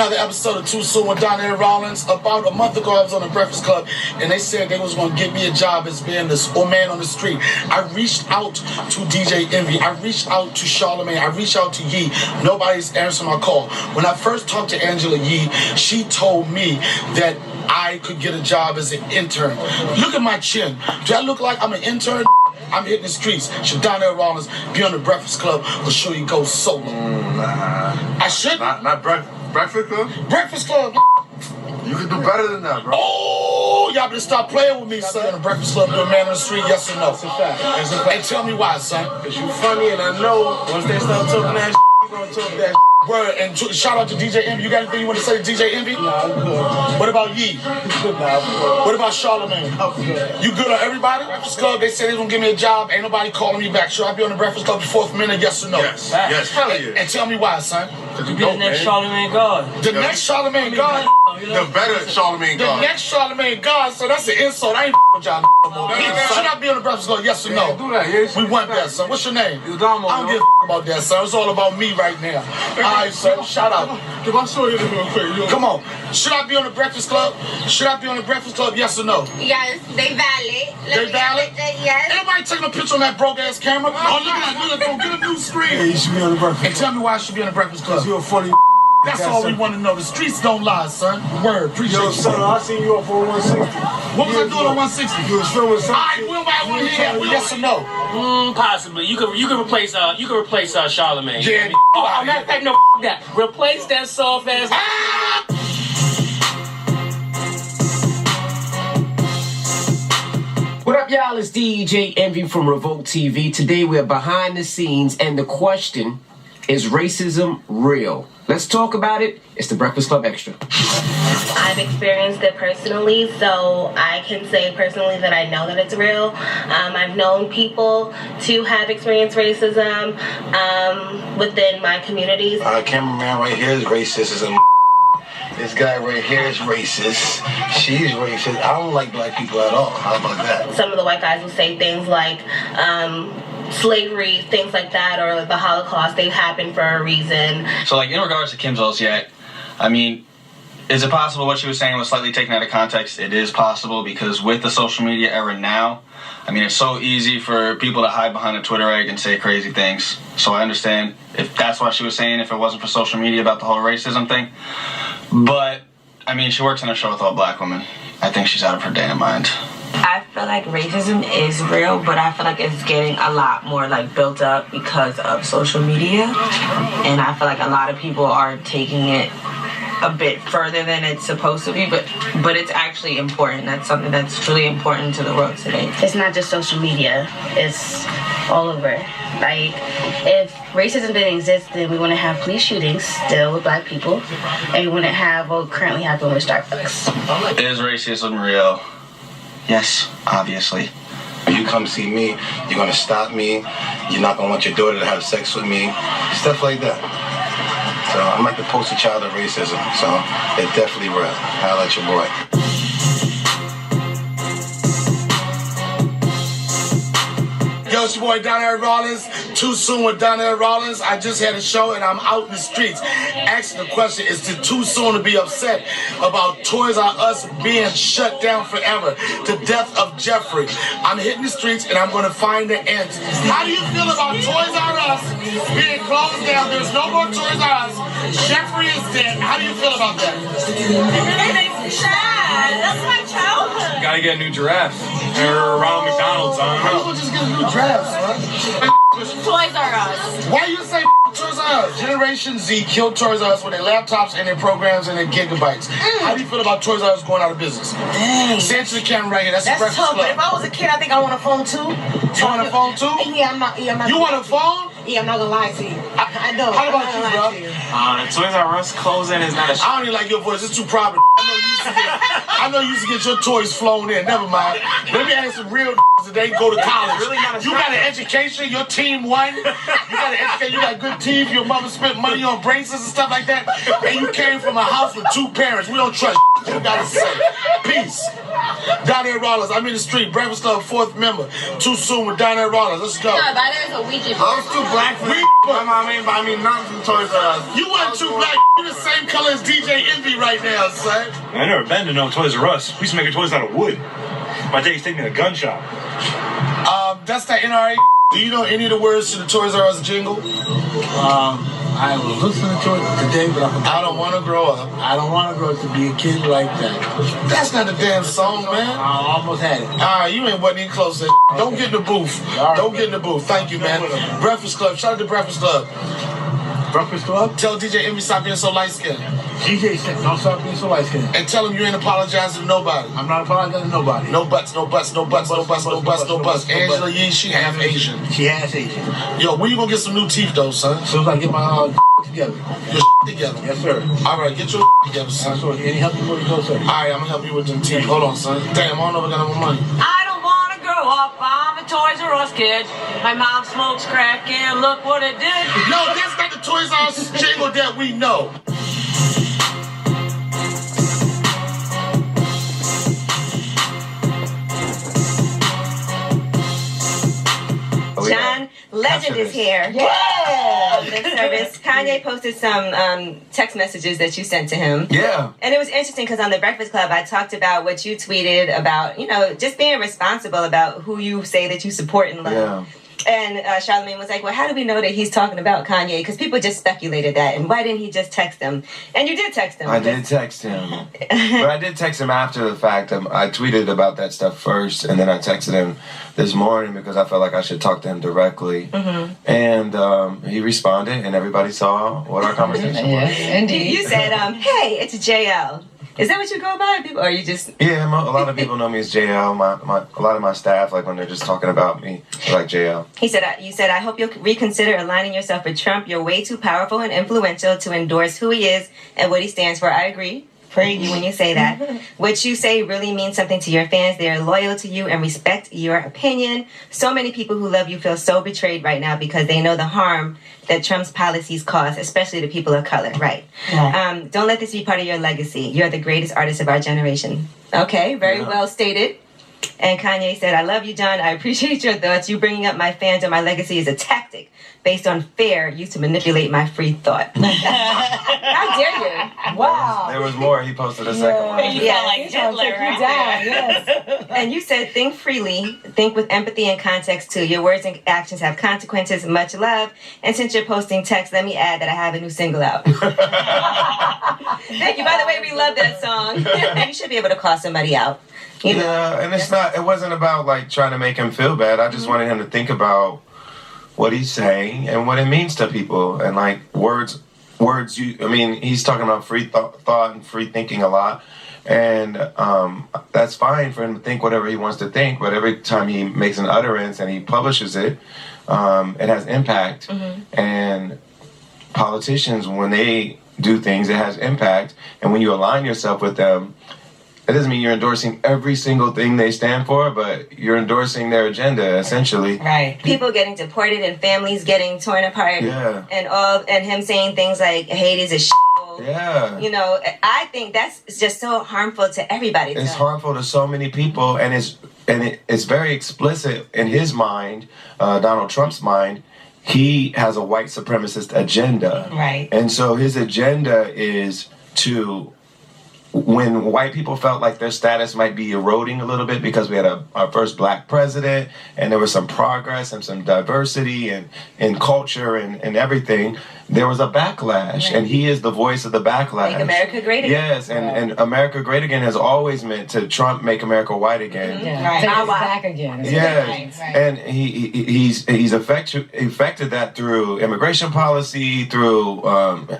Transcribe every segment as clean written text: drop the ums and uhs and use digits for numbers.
another episode of Too Soon with Donnell Rawlings. About a month ago, I was on the Breakfast Club, and they said they was going to give me a job as being this old man on the street. I reached out to DJ Envy. I reached out to Charlamagne. I reached out to Yee. Nobody's answering my call. When I first talked to Angela Yee, she told me that I could get a job as an intern. Look at my chin. Do I look like I'm an intern? I'm hitting the streets. Should Donnell Rawlings be on the Breakfast Club, or should he go solo? I should. Not Breakfast Club? Breakfast Club. You can do better than that, bro. Oh, y'all better stop playing with me, son. On the Breakfast Club, do a man on the street, yes or no? It's a fact. It's a fact. Hey, tell me why, son. Because you funny, and I know once they start talking that you gonna talk that Word, and shout out to DJ Envy. You got anything you want to say to DJ Envy? Nah, I'm good. What about Yee? Good, nah, I'm good. What about Charlamagne? I'm good. You good on everybody? Breakfast Club, they said they was gonna give me a job. Ain't nobody calling me back. Should I be on the Breakfast Club the fourth minute, yes or no? Yes, hell yeah. And tell me why, son. You be the next Charlamagne God. The next Charlamagne God. The better Charlamagne The God. next Charlamagne God, so that's an insult. I ain't with y'all no more. Should I be on the Breakfast Club, yes or no? Do that, yes. We want that, son. What's your name? You Damo, I don't give a about that, son. It's all about me right now. All right, son. Shout out. Give my show you this real quick. Come on. Should I be on the Breakfast Club? Should I be on the Breakfast Club, yes or no? Yes, they valid. They valid? Yes. Anybody taking a picture on that broke-ass camera? Oh, look at that. Look at that. Get a new screen. Yeah, you should be on the Breakfast And tell me why I should be on the Breakfast Club. Club. You're a funny. That's all we want to know. The streets don't lie, son. Word. Appreciate Yo, you. son, I seen you up on 160. What was I doing on 160? You was filming something. All right, we'll buy one here. Yes or no? Possibly. You could replace Charlamagne. Yeah. Oh, matter of fact, no, that. Replace that soft ass. Ah! What up, y'all? It's DJ Envy from Revolt TV. Today we're behind the scenes, and the question is racism real? Let's talk about it. It's the Breakfast Club Extra. I've experienced it personally, so I can say personally that I know that it's real. I've known people to have experienced racism within my communities. Cameraman right here is racism. This guy right here is racist. She's racist. I don't like black people at all. How about that? Some of the white guys will say things like slavery, things like that, or the Holocaust, they happened for a reason. So, like, in regards to Kim Zolciak, I mean, is it possible what she was saying was slightly taken out of context? It is possible, because with the social media era now, I mean, it's so easy for people to hide behind a Twitter egg and say crazy things. So I understand if that's what she was saying, if it wasn't for social media about the whole racism thing. But, I mean, she works on a show with all black women. I think she's out of her damn mind. I feel like racism is real, but I feel like it's getting a lot more like built up because of social media. And I feel like a lot of people are taking it a bit further than it's supposed to be, but it's actually important. That's something that's truly important to the world today. It's not just social media, it's all over. Like, if racism didn't exist, then we wouldn't have police shootings still with black people, and we wouldn't have what currently happening with Starbucks. Is racism real? Yes, obviously. When you come see me, you're gonna stop me. You're not gonna want your daughter to have sex with me. Stuff like that. So I'm like the poster child of racism. So it's definitely real. Holla at your boy. Yo, it's your boy Donnell Rawlings. Too Soon with Donnell Rawlings. I just had a show and I'm out in the streets. Asking the question, is it too soon to be upset about Toys R Us being shut down forever? The death of Jeffrey. I'm hitting the streets and I'm going to find the answer. How do you feel about Toys R Us being closed down? There's no more Toys R Us. Jeffrey is dead. How do you feel about that? It makes me sad. That's my childhood. Gotta get a new giraffe. Or Ronald McDonald's, I don't How know. you just get a new draft, son? Toys R Us. Why you say Toys R Us? Generation Z killed Toys R Us with their laptops and their programs and their gigabytes. How do you feel about Toys R Us going out of business? Dang. Say it to the camera right here. That's the Breakfast tough, Club. but if I was a kid, I think I want a phone too. You want a phone too? Yeah, I'm not. You want a phone? Yeah, I'm not gonna lie to you. I know. How about you, bro? Toys R Us closing is not a I don't even like your voice. It's too private. I know you used to get your toys flown in. Never mind. Let me ask some real that they go to college. You got an education. Your team won. You got an education. You got good teeth. Your mother spent money on braces and stuff like that. And you came from a house with 2 parents. We don't trust you got to say. Peace. Donnie Rollins. I'm in the street. Breakfast Club 4th member. Too soon with Donnie Rollins. Let's go. No, but there's a Ouija board. I was too black for that. My mom ain't buy me nothing from Toys R Us. You weren't too black. You the same color as DJ Envy right now, son. I never been to no Toys R Us. We used to make toys out of wood. My daddy's taking me to a gun shop. That's that NRA. Do you know any of the words to the Toys R Us jingle? I was listening to it today, but I don't want to grow up. I don't want to grow up to be a kid like that. That's not the damn song, man. I almost had it. All right, you wasn't even close to that. Don't get in the booth. Don't get in the booth. Thank you, man. Breakfast Club. Shout out to Breakfast Club. Breakfast Club? Tell DJ Envy stop being so light-skinned. DJ said, don't stop being so light-skinned. And tell him you ain't apologizing to nobody. I'm not apologizing to nobody. No buts, no buts, no buts, no buts, no buts, no buts. Angela Yee, she half Asian. She half Asian. Yo, when you gonna get some new teeth, though, son? As soon as I get my together. Your together? Yes, sir. All right, get your together, son. Any help before you go, sir? All right, I'm gonna help you with them teeth. Hold on, son. Damn, I don't know if I got no more money. I don't want to grow up. I'm a Toys R Us kid. My mom smokes crack and look what it did. No, that's not the Toys R Us jingle that we know. John Legend is here. Yeah. Lip service. Kanye posted some text messages that you sent to him. Yeah. And it was interesting because on the Breakfast Club, I talked about what you tweeted about, you know, just being responsible about who you say that you support and love. Yeah. And Charlamagne was like, well, how do we know that he's talking about Kanye? Because people just speculated that. And why didn't he just text him? And you did text him. I did text him. But I did text him after the fact. I tweeted about that stuff first, and then I texted him this morning because I felt like I should talk to him directly. Mm-hmm. And he responded, and everybody saw what our conversation was. Indeed. You said, hey, it's JL. Is that what you go by, people? Or you just... Yeah, a lot of people know me as JL. A lot of my staff, like when they're just talking about me, they're like JL. He said, you said, I hope you'll reconsider aligning yourself with Trump. You're way too powerful and influential to endorse who he is and what he stands for. I agree. Praise you when you say that. What you say really means something to your fans. They are loyal to you and respect your opinion. So many people who love you feel so betrayed right now because they know the harm that Trump's policies cause, especially to people of color. Right. Don't let this be part of your legacy. You're the greatest artist of our generation. Okay, very well stated. And Kanye said, I love you, John. I appreciate your thoughts. You bringing up my fans and my legacy is a tactic based on fear used to manipulate my free thought. How dare you? Wow. There was more. He posted a second one. You felt like Hitler right there. Yes. And you said, think freely, think with empathy and context too. Your words and actions have consequences. Much love. And since you're posting text, let me add that I have a new single out. Thank you. By the way, we love that song. You should be able to call somebody out. You know? Yeah, and it wasn't about like trying to make him feel bad. I just wanted him to think about what he's saying and what it means to people. And like words, he's talking about free thought and free thinking a lot. And that's fine for him to think whatever he wants to think. But every time he makes an utterance and he publishes it, it has impact. Mm-hmm. And politicians, when they do things, it has impact. And when you align yourself with them, it doesn't mean you're endorsing every single thing they stand for, but you're endorsing their agenda, essentially. Right. People getting deported and families getting torn apart. Yeah. And him saying things like hate is a Yeah. You know, I think that's just so harmful to everybody. It's harmful to so many people, and it's very explicit in his mind, Donald Trump's mind. He has a white supremacist agenda. Right. And so his agenda is to... When white people felt like their status might be eroding a little bit because we had our first black president and there was some progress and some diversity and culture and everything, there was a backlash. Right. And he is the voice of the backlash. Make America great again. Yes, and America great again has always meant to Trump make America white again. Mm-hmm. Yeah. Right. Take us back again. Yes, right. And he's affected that through immigration policy, through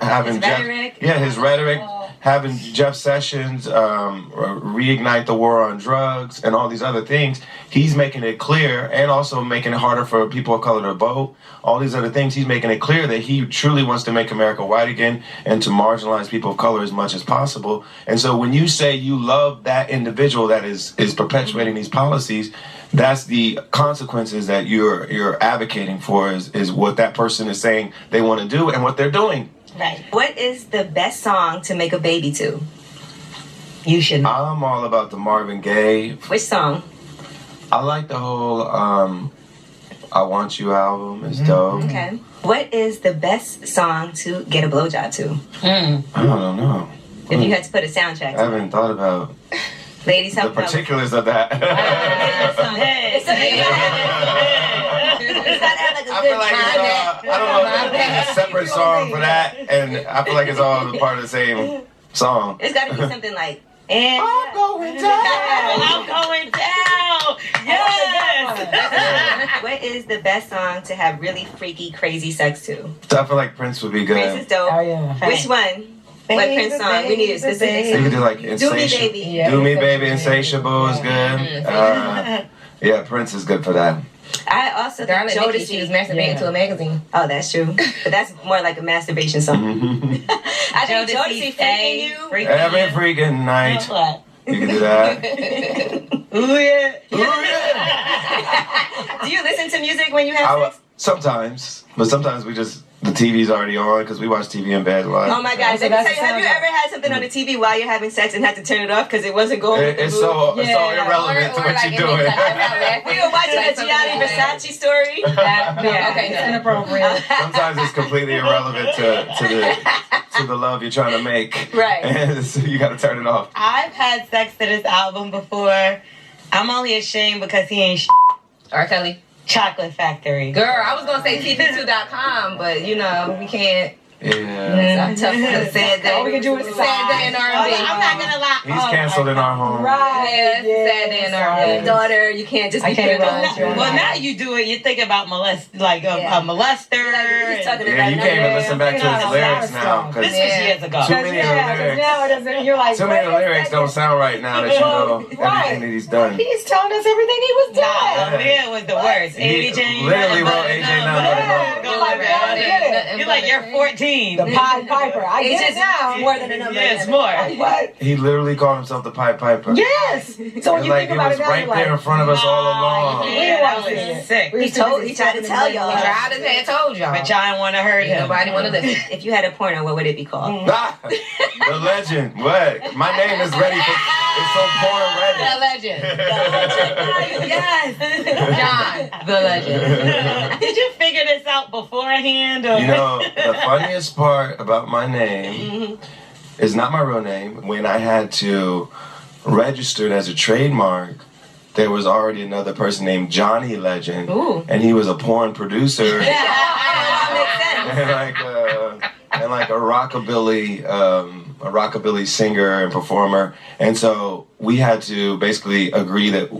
having his rhetoric. His rhetoric. having Jeff Sessions reignite the war on drugs and all these other things, he's making it clear, and also making it harder for people of color to vote. All these other things, he's making it clear that he truly wants to make America white again and to marginalize people of color as much as possible. And so when you say you love that individual that is perpetuating these policies, that's the consequences that you're advocating for is what that person is saying they want to do and what they're doing. Right. What is the best song to make a baby to? You should know. I'm all about the Marvin Gaye. Which song? I like the whole I Want You album. It's dope. Okay. What is the best song to get a blowjob to? I don't know. If you had to put a soundtrack I to it. haven't thought about Ladies, the help me out. particulars of that. I feel like it's I don't know if there's a separate song for that, and I feel like it's all part of the same song. It's got to be something like, and I'm going down. I'm going down. Yes. What is the best song to have really freaky, crazy sex to? So I feel like Prince would be Prince is good. dope. Oh, yeah. Which one? What Prince song? We need a specific You song. could do like Do Me Insatiable. Baby. Do Me Baby, Insatiable is good. Yeah, Prince is good for that. I also think Darling Nikki, she was masturbating to a magazine. Oh, that's true. But that's more like a masturbation song. I think Jodeci freaking you. Every freaking night. You can do that. Ooh yeah. Do you listen to music when you have sex? Sometimes, but sometimes the TV's already on because we watch TV in bed a lot. Oh my gosh! Let me tell you, have you ever had something on the TV while you're having sex and had to turn it off because it wasn't going with the It's mood? so irrelevant to what you're doing. We were watching a Gianni Versace story. Okay, it's inappropriate. Sometimes it's completely irrelevant to the love you're trying to make. Right. And so you got to turn it off. I've had sex to this album before. I'm only ashamed because he ain't R. Kelly. Chocolate Factory. Girl, I was gonna say TP2.com, but you know, we can't. Yeah. It's tough to sad day. All we can do is sad day in R&B. I'm not gonna lie. He's canceled in our home. Right. Yeah, it's sad day in R&B. Daughter, you can't just be can't putting even- on. Well, now you do it. You think about a molester. He's talking Yeah, you can't even listen back to his lyrics now. This was years ago. Too many of the lyrics. Now it doesn't. You're like, Too many of the lyrics don't sound right now that you know everything that he's done. He's telling us everything he was doing. Yeah, it was the worst. He AJ. literally wrote AJ Nothing. You're like, you're 14. The Pied Piper. I get it now. More than a number. Yeah, it's more. What? He literally called himself the Pied Piper. Yes. So when And you like think it about was it now, right you're like, there in front of us all along. Yeah, that was sick. He tried to tell y'all. He tried to say, told y'all. But y'all didn't want to hurt him. Nobody want to listen. If you had a porno, what would it be called? The legend. What? My name is ready for. It's so porn ready. The legend. Yes. John, the legend. Did you figure this out beforehand? Or? You know, the funniest part about my name is not my real name. When I had to register it as a trademark, there was already another person named Johnny Legend, and he was a porn producer and like a rockabilly singer and performer. And so we had to basically agree that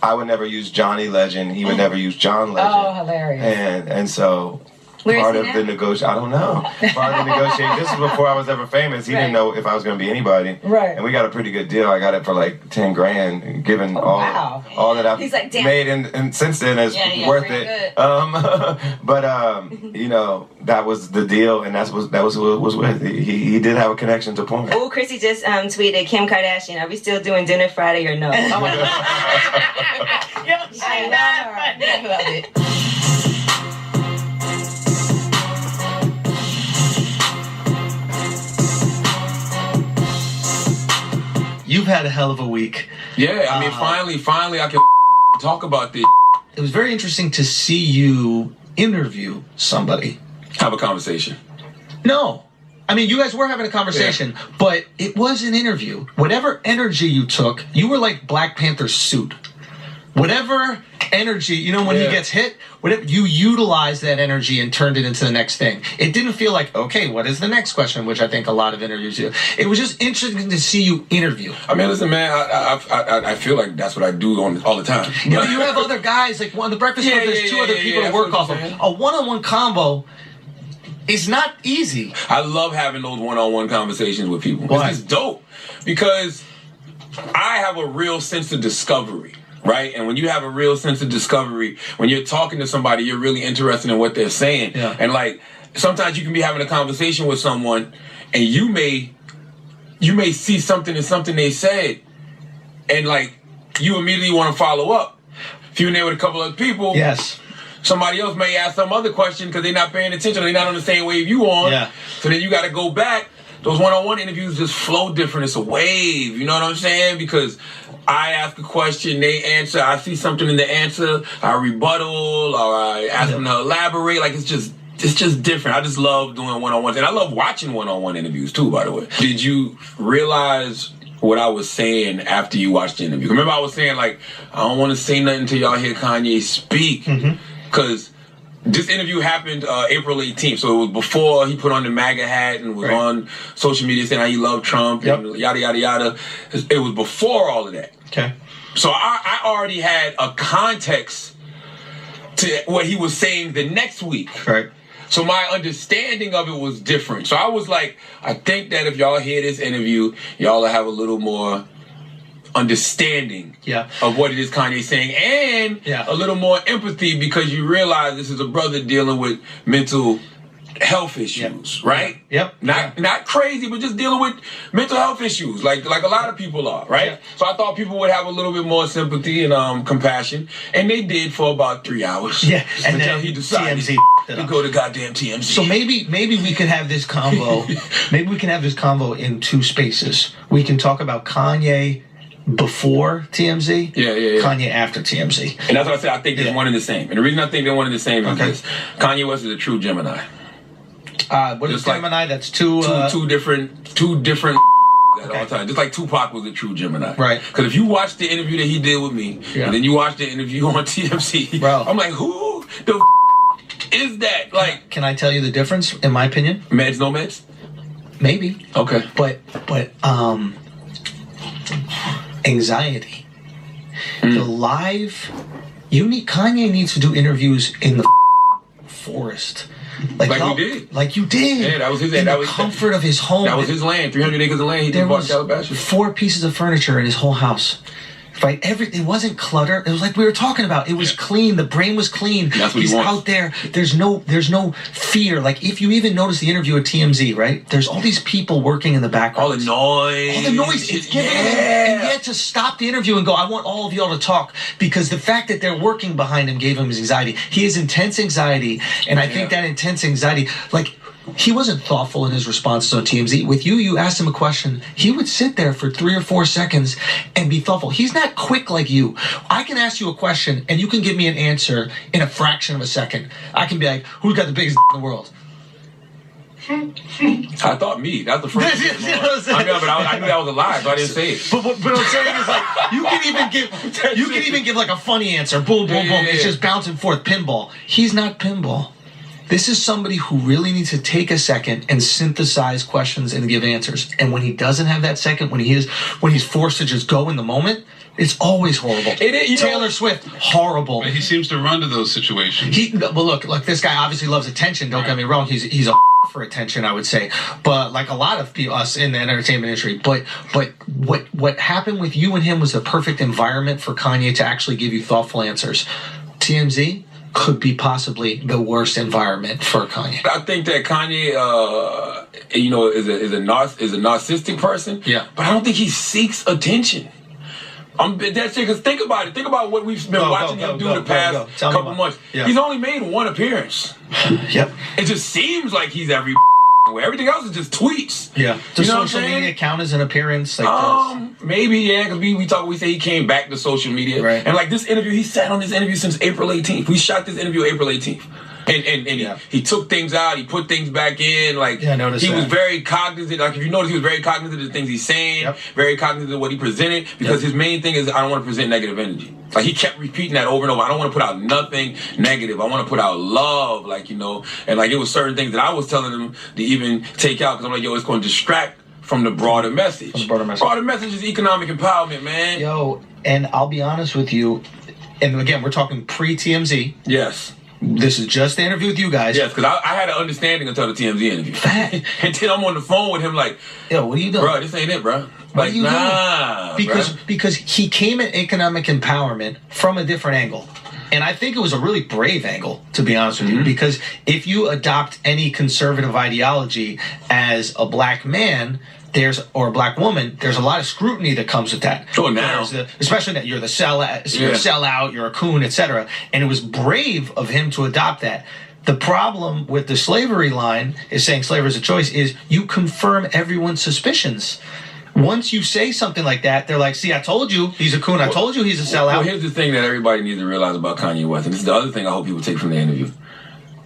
I would never use Johnny Legend, he would never use John Legend. Oh, hilarious. And so Where is part he of now? the negotiation, I don't know. Part of the negotiation, this is before I was ever famous. He didn't know if I was going to be anybody. Right. And we got a pretty good deal. I got it for like 10 grand, and given all that I've He's like, damn. made, and since then it's worth it. But you know, that was the deal, and that was who it was with. He did have a connection to porn. Oh, Chrissy just tweeted, Kim Kardashian, are we still doing dinner Friday or no? Yo, I love it. You've had a hell of a week. Yeah, I mean, finally, I can talk about this. It was very interesting to see you interview somebody. Have a conversation. No. I mean, you guys were having a conversation, but it was an interview. Whatever energy you took, you were like Black Panther's suit. Whatever energy, you know, when he gets hit, whatever, you utilized that energy and turned it into the next thing. It didn't feel like, okay, what is the next question, which I think a lot of interviews do. It was just interesting to see you interview. I mean, listen, man, I feel like that's what I do all the time. You know, you have other guys, like on the Breakfast Club, there's two other people to work off of. A one-on-one combo, is not easy. I love having those one-on-one conversations with people. Why? It's just dope because I have a real sense of discovery, right? And when you have a real sense of discovery, when you're talking to somebody, you're really interested in what they're saying. Yeah. And like sometimes you can be having a conversation with someone, and you may see something in something they said, and like you immediately want to follow up. If you're in there with a couple of people, yes. Somebody else may ask some other question because they're not paying attention or they're not on the same wave you on. Yeah. So then you got to go back. Those one-on-one interviews just flow different. It's a wave. You know what I'm saying? Because I ask a question, they answer. I see something in the answer. I rebuttal or I ask them to elaborate. Like it's just different. I just love doing one-on-ones. And I love watching one-on-one interviews too, by the way. Did you realize what I was saying after you watched the interview? Remember I was saying like, I don't want to say nothing until y'all hear Kanye speak. Because this interview happened April 18th, so it was before he put on the MAGA hat and was on social media saying how he loved Trump and yada, yada, yada. It was before all of that. Okay. So I already had a context to what he was saying the next week. Right. So my understanding of it was different. So I was like, I think that if y'all hear this interview, y'all will have a little more understanding of what it is Kanye's saying and a little more empathy because you realize this is a brother dealing with mental health issues, right? Not crazy, but just dealing with mental health issues like a lot of people are, right? So I thought people would have a little bit more sympathy and compassion, and they did for about 3 hours. Yeah, and until then he decided TMZ to go to goddamn TMZ. So maybe we could have this convo. Maybe we can have this convo in two spaces. We can talk about Kanye before TMZ, Kanye after TMZ. And that's what I said, I think they're one and the same. And the reason I think they're one and the same is this. Kanye West is a true Gemini. What is Gemini? That's two different at all times. Just like Tupac was a true Gemini. Right. Because if you watch the interview that he did with me, and then you watch the interview on TMZ, I'm like, who the is that? Like, can I tell you the difference, in my opinion? Meds, no meds? Maybe. Okay. But anxiety. The live Kanye needs to do interviews in the forest. Like we did. Like you did. Yeah, that was his in the comfort of his home. That was his land, 300 acres of land. He did bought Calabasas. 4 pieces of furniture in his whole house. Right, it wasn't clutter. It was like we were talking about. It was clean. The brain was clean. That's what He's he wants. out there. There's no fear. Like if you even notice the interview at TMZ, right? There's all these people working in the background. All the noise. It's giving him, and yet to stop the interview and go, I want all of y'all to talk because the fact that they're working behind him gave him his anxiety. He has intense anxiety, and I think that intense anxiety, like. He wasn't thoughtful in his responses on TMZ. With you asked him a question. He would sit there for 3 or 4 seconds and be thoughtful. He's not quick like you. I can ask you a question and you can give me an answer in a fraction of a second. I can be like, who's got the biggest in the world? I thought me. That's the first. I know, but I knew that was a lie, so I didn't say it. But what I'm saying is like you can even give like a funny answer. Boom, boom, boom. It's just bouncing forth. Pinball. He's not pinball. This is somebody who really needs to take a second and synthesize questions and give answers. And when he doesn't have that second, when he's forced to just go in the moment, it's always horrible. It is, Taylor Swift, horrible. But he seems to run to those situations. Well, look, this guy obviously loves attention. Don't get me wrong. He's a for attention, I would say. But like a lot of us in the entertainment industry. But what happened with you and him was the perfect environment for Kanye to actually give you thoughtful answers. TMZ could be possibly the worst environment for Kanye. I think that Kanye, is a narcissistic person. Yeah, but I don't think he seeks attention. That's it. Because think about it. Think about what we've been watching him do the past couple months. Yeah. He's only made 1 appearance. Yep. It just seems like he's every way. Everything else is just tweets. Yeah. Does you know social media count as an appearance? Like maybe, yeah, because we say he came back to social media. Right. And like this interview, he sat on this interview since April 18th. We shot this interview April 18th. And he took things out, he put things back in. Like I noticed he was that. very cognizant. Like if you notice, he was very cognizant of the things he's saying, very cognizant of what he presented. Because his main thing is, I don't want to present negative energy. Like he kept repeating that over and over. I don't want to put out nothing negative. I want to put out love, and like it was certain things that I was telling him to even take out because I'm like, yo, it's going to distract from the broader message. Broader message is economic empowerment, man. Yo, and I'll be honest with you, and again, we're talking pre-TMZ. Yes. This is just the interview with you guys. Yes, because I had an understanding until the TMZ interview. And then I'm on the phone with him like, yo, what are you doing? Bro, this ain't it, bro. What are you nah, doing? bro. Because he came at economic empowerment from a different angle. And I think it was a really brave angle, to be honest with you, because if you adopt any conservative ideology as a black man, or a black woman, there's a lot of scrutiny that comes with that. Oh, now. Especially that you're the sellout, you're a sellout, you're a coon, etc. And it was brave of him to adopt that. The problem with the slavery line is saying slavery is a choice is you confirm everyone's suspicions. Once you say something like that, they're like, see, I told you he's a coon. I told you he's a sellout. Well, here's the thing that everybody needs to realize about Kanye West, and this is the other thing I hope people take from the interview.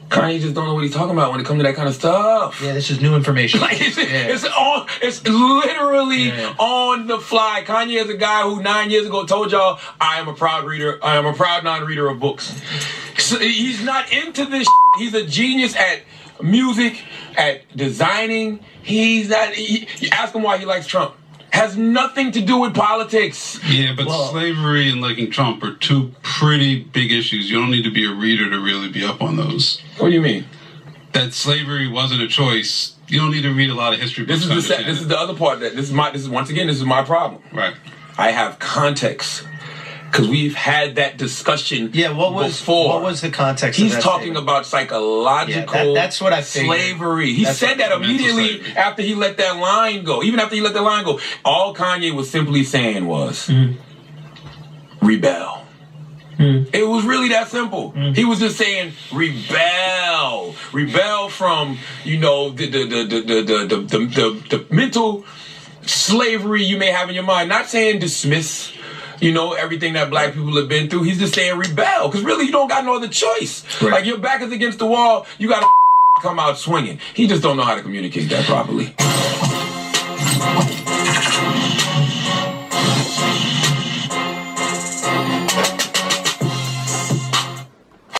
Kanye just don't know what he's talking about when it comes to that kind of stuff. Yeah, this is new information. Like it's literally on the fly. Kanye is a guy who 9 years ago told y'all, I am a proud non-reader of books. So he's not into this. He's a genius at music, at designing. He's not. You ask him why he likes Trump. Has nothing to do with politics. Yeah, but slavery and liking Trump are two pretty big issues. You don't need to be a reader to really be up on those. What do you mean? That slavery wasn't a choice. You don't need to read a lot of history books. This is the other part that this is my problem. Right. I have context. Because we've had that discussion before. What was the context He's of that talking statement? about psychological that's what I figured. slavery. He said that immediately after he let that line go. Even after he let that line go. All Kanye was simply saying was, rebel. It was really that simple. He was just saying, rebel. Rebel from, the mental slavery you may have in your mind. Not saying dismiss everything that black people have been through. He's just saying rebel. Because really, you don't got no other choice. Right. Like, your back is against the wall. You got to come out swinging. He just don't know how to communicate that properly.